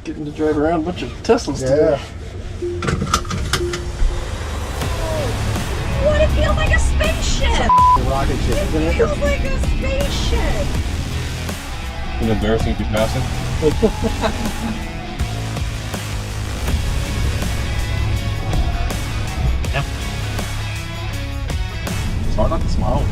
Getting to drive around a bunch of Teslas Yeah. What, it feels like a spaceship! Rocket ship, isn't It it? feels like a spaceship! It's embarrassing if you pass it. Yeah. It's hard not to smile.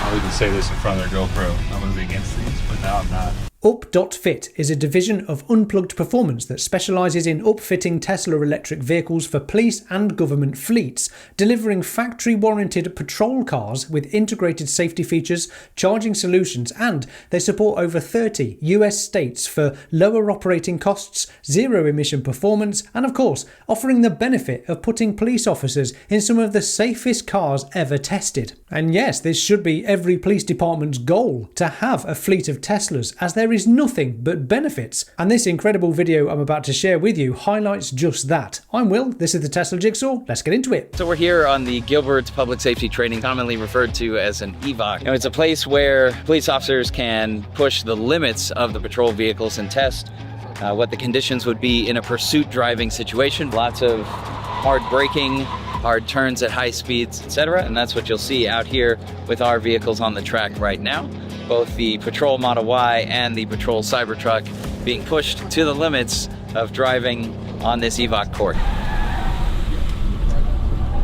I'll even say this in front of their GoPro. I'm going to be against these, but now I'm not. Up.FIT is a division of Unplugged Performance that specialises in upfitting Tesla electric vehicles for police and government fleets, delivering factory-warranted patrol cars with integrated safety features, charging solutions, and they support over 30 US states for lower operating costs, zero-emission performance, and of course, offering the benefit of putting police officers in some of the safest cars ever tested. And yes, this should be every police department's goal, to have a fleet of Teslas, as there is nothing but benefits. And this incredible video I'm about to share with you highlights just that. I'm Will, this is the Tesla Jigsaw, let's get into it. So we're here on the Gilbert Public Safety Training, commonly referred to as an EVOC. It's a place where police officers can push the limits of the patrol vehicles and test what the conditions would be in a pursuit driving situation. Lots of hard braking, hard turns at high speeds, etc. And that's what you'll see out here with our vehicles on the track right now. Both the Patrol Model Y and the Patrol Cybertruck being pushed to the limits of driving on this EVOC court.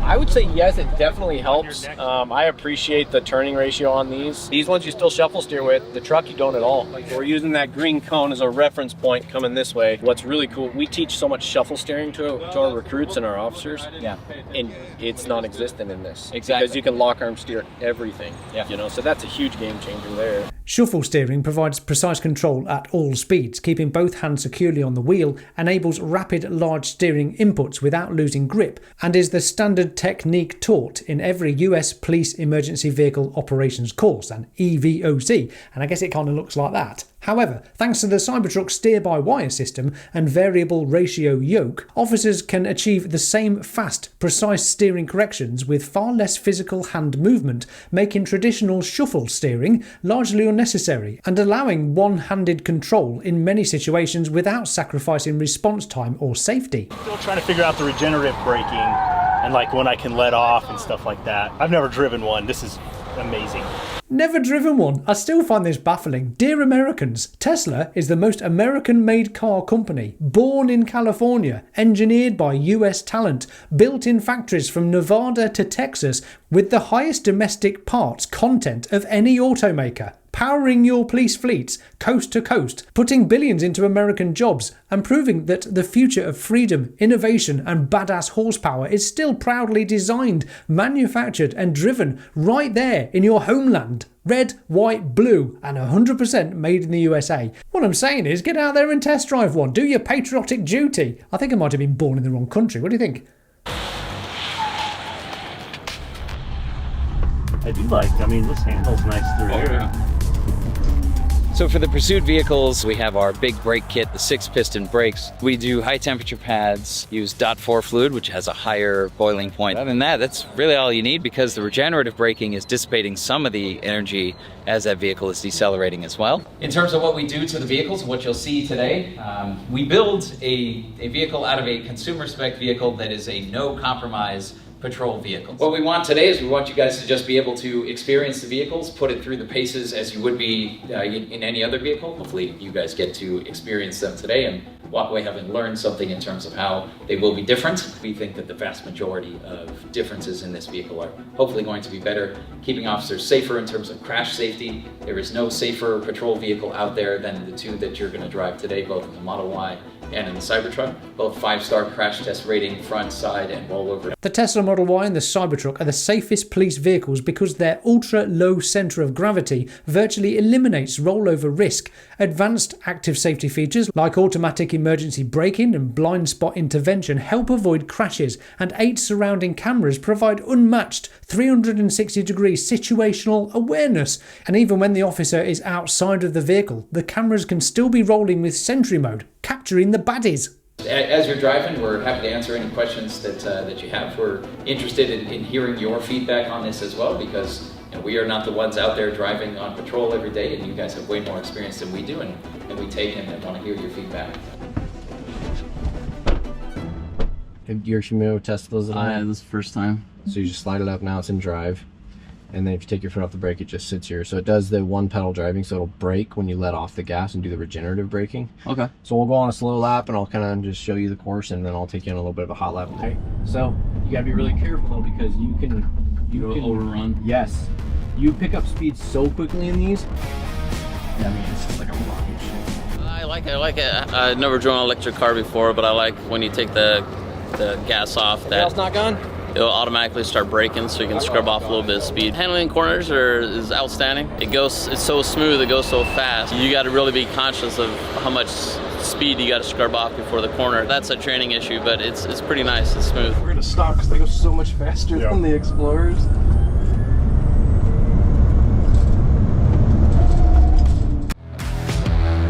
I would say yes, it definitely helps. I appreciate the turning ratio on these. These ones you still shuffle steer with, the truck you don't at all. We're using that green cone as a reference point coming this way. What's really cool, we teach so much shuffle steering to our recruits and our officers. Yeah. And it's non-existent in this. Exactly. Because you can lock arm steer everything. Yeah. You know, so that's a huge game changer there. Shuffle steering provides precise control at all speeds, keeping both hands securely on the wheel, enables rapid large steering inputs without losing grip, and is the standard technique taught in every US Police Emergency Vehicle Operations course, an EVOC, and I guess it kind of looks like that. However, thanks to the Cybertruck steer-by-wire system and variable ratio yoke, officers can achieve the same fast, precise steering corrections with far less physical hand movement, making traditional shuffle steering largely unnecessary and allowing one-handed control in many situations without sacrificing response time or safety. Still trying to figure out the regenerative braking and like when I can let off and stuff like that. I've never driven one. This is amazing. Never driven one. I still find this baffling. Dear Americans, Tesla is the most American-made car company, born in California, engineered by US talent, built in factories from Nevada to Texas, with the highest domestic parts content of any automaker, powering your police fleets coast to coast, putting billions into American jobs, and proving that the future of freedom, innovation, and badass horsepower is still proudly designed, manufactured, and driven right there in your homeland. Red, white, blue, and 100% made in the USA. What I'm saying is, get out there and test drive one. Do your patriotic duty. I think I might have been born in the wrong country. What do you think? I do like, I mean, this handle's nice through here. Yeah. So for the pursuit vehicles, we have our big brake kit, the 6-piston brakes. We do high temperature pads, use .4 fluid, which has a higher boiling point. Other than that, that's really all you need because the regenerative braking is dissipating some of the energy as that vehicle is decelerating as well. In terms of what we do to the vehicles, what you'll see today, we build a vehicle out of a consumer spec vehicle that is a no compromise patrol vehicle. What we want today is we want you guys to just be able to experience the vehicles, put it through the paces as you would be in any other vehicle. Hopefully you guys get to experience them today and walk away having learned something in terms of how they will be different. We think that the vast majority of differences in this vehicle are hopefully going to be better, keeping officers safer in terms of crash safety. There is no safer patrol vehicle out there than the two that you're going to drive today, both in the Model Y and in the Cybertruck. Both 5-star crash test rating, front, side, and rollover. The Tesla Model Y and the Cybertruck are the safest police vehicles because their ultra-low centre of gravity virtually eliminates rollover risk. Advanced active safety features like automatic emergency braking and blind spot intervention help avoid crashes, and 8 surrounding cameras provide unmatched 360-degree situational awareness. And even when the officer is outside of the vehicle, the cameras can still be rolling with Sentry mode, capturing the baddies. As you're driving, we're happy to answer any questions that you have. We're interested in hearing your feedback on this as well, because And we are not the ones out there driving on patrol every day, and you guys have way more experience than we do, and we take it and want to hear your feedback. You're familiar with Teslas? This is the first time. So you just slide it up, now it's in drive. And then if you take your foot off the brake, it just sits here. So it does the one pedal driving, so it'll brake when you let off the gas and do the regenerative braking. Okay. So we'll go on a slow lap and I'll kind of just show you the course, and then I'll take you on a little bit of a hot lap. Okay. So you gotta be really careful though, because you can overrun. Yes. You pick up speed so quickly in these. Yeah, I mean, it's just like a rocket ship. I like it. I've never driven an electric car before, but I like when you take the gas off, that not gone? it'll automatically start braking, so you can scrub off a little bit of speed. Handling corners is outstanding. It's so smooth, it goes so fast. You got to really be conscious of how much speed you got to scrub off before the corner. That's a training issue, but it's pretty nice. It's smooth. We're gonna stop because they go so much faster than the Explorers.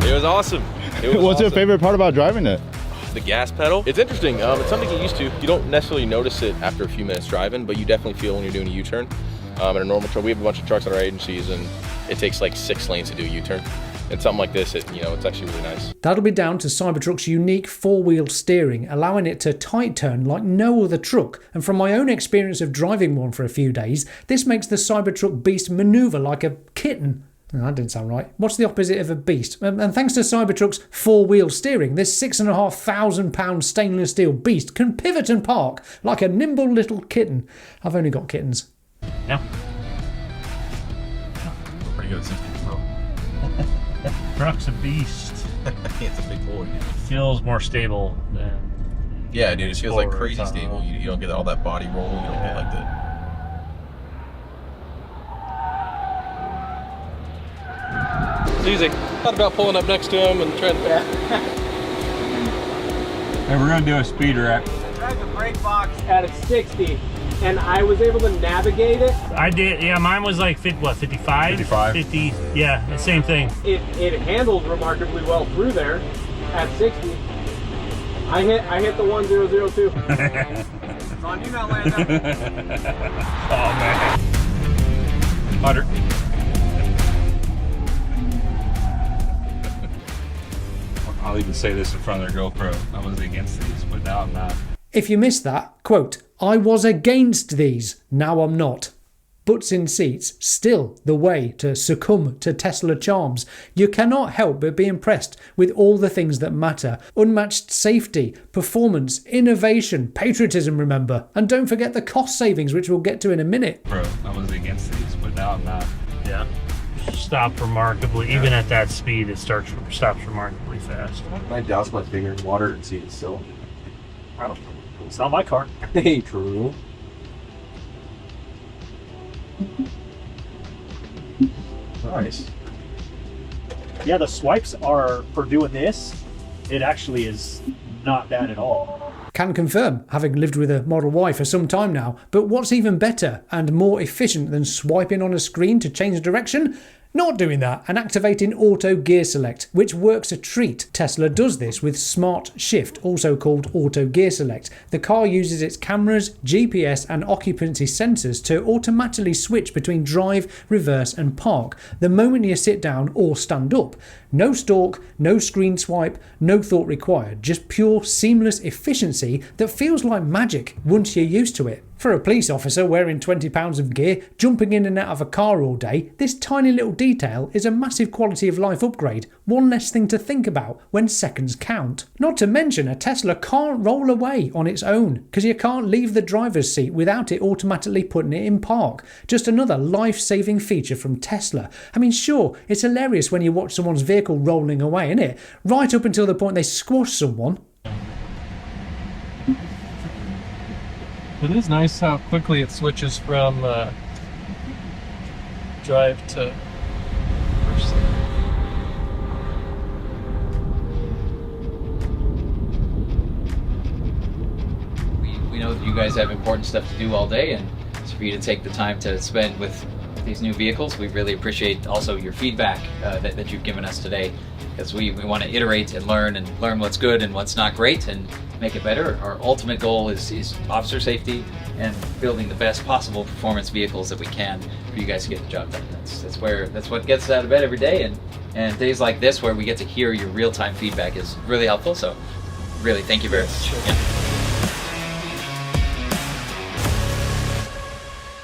It was awesome. What's your favorite part about driving it? The gas pedal. It's interesting. It's something you get used to. You don't necessarily notice it after a few minutes driving, but you definitely feel when you're doing a U-turn. In a normal truck, we have a bunch of trucks at our agencies, and it takes like 6 lanes to do a U-turn. And something like this, it's actually really nice. That'll be down to Cybertruck's unique four-wheel steering, allowing it to tight turn like no other truck. And from my own experience of driving one for a few days, this makes the Cybertruck beast manoeuvre like a kitten. No, that didn't sound right. What's the opposite of a beast? And thanks to Cybertruck's four-wheel steering, this 6,500 pound stainless steel beast can pivot and park like a nimble little kitten. I've only got kittens. Yeah. Pretty good at 60 control. Truck's a beast. It's a big boy. It feels more stable than... Yeah, dude, it feels like crazy stable. You don't get all that body roll. You don't get like that. It's easy. Thought about pulling up next to him and trying to... Hey, we're gonna do a speed rack. I tried the brake box at 60, and I was able to navigate it. I did, yeah, mine was like 55? 55. 50, yeah, the same thing. It handled remarkably well through there at 60. I hit the 1002. So I do not land up. Oh, man. 100. I'll even say this in front of their GoPro. I was against these, but now I'm not. If you missed that, quote, I was against these, now I'm not. Butts in seats, still the way to succumb to Tesla charms. You cannot help but be impressed with all the things that matter. Unmatched safety, performance, innovation, patriotism, remember. And don't forget the cost savings, which we'll get to in a minute. Bro, I was against these, but now I'm not. Yeah. Stopped remarkably, even at that speed, it stops remarkably fast. I doused my finger in water and see it still. Oh, it's not my car. Hey, true. Nice. Yeah, the swipes are, for doing this, it actually is not bad at all. Can confirm, having lived with a Model Y for some time now. But what's even better and more efficient than swiping on a screen to change direction? Not doing that and activating Auto Gear Select, which works a treat. Tesla does this with Smart Shift, also called Auto Gear Select. The car uses its cameras, GPS and occupancy sensors to automatically switch between drive, reverse and park the moment you sit down or stand up. No stalk, no screen swipe, no thought required, just pure seamless efficiency that feels like magic once you're used to it. For a police officer wearing 20 pounds of gear, jumping in and out of a car all day, this tiny little detail is a massive quality of life upgrade, one less thing to think about when seconds count. Not to mention a Tesla can't roll away on its own, because you can't leave the driver's seat without it automatically putting it in park. Just another life-saving feature from Tesla. I mean, sure, it's hilarious when you watch someone's vehicle rolling away, isn't it? Right up until the point they squash someone. It is nice how quickly it switches from drive to first. We know that you guys have important stuff to do all day, and so for you to take the time to spend with these new vehicles, we really appreciate also your feedback that you've given us today. because we want to iterate and learn what's good and what's not great and make it better. Our ultimate goal is officer safety and building the best possible performance vehicles that we can for you guys to get the job done. That's what gets us out of bed every day, and days like this where we get to hear your real-time feedback is really helpful. So really, thank you very much. Yeah.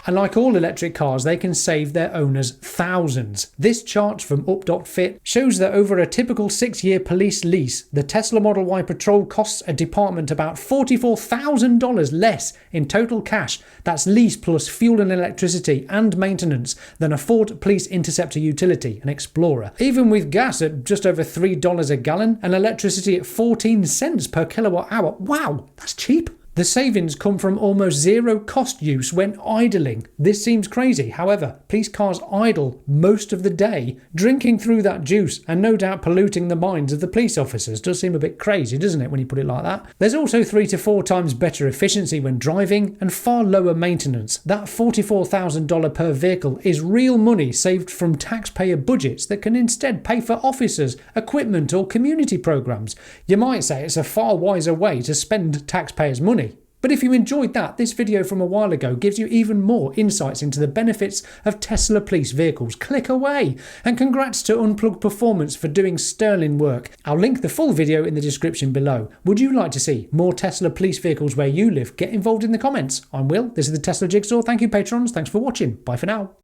And like all electric cars, they can save their owners thousands. This chart from Up.FIT shows that over a typical 6-year police lease, the Tesla Model Y Patrol costs a department about $44,000 less in total cash. That's lease plus fuel and electricity and maintenance than a Ford Police Interceptor Utility, an Explorer. Even with gas at just over $3 a gallon and electricity at 14 cents per kilowatt hour. Wow, that's cheap. The savings come from almost zero cost use when idling. This seems crazy. However, police cars idle most of the day, drinking through that juice and no doubt polluting the minds of the police officers. Does seem a bit crazy, doesn't it, when you put it like that? There's also 3 to 4 times better efficiency when driving and far lower maintenance. That $44,000 per vehicle is real money saved from taxpayer budgets that can instead pay for officers, equipment or community programs. You might say it's a far wiser way to spend taxpayers' money. But if you enjoyed that, this video from a while ago gives you even more insights into the benefits of Tesla police vehicles. Click away! And congrats to Unplugged Performance for doing sterling work. I'll link the full video in the description below. Would you like to see more Tesla police vehicles where you live? Get involved in the comments. I'm Will, this is the Tesla Jigsaw. Thank you patrons, thanks for watching. Bye for now.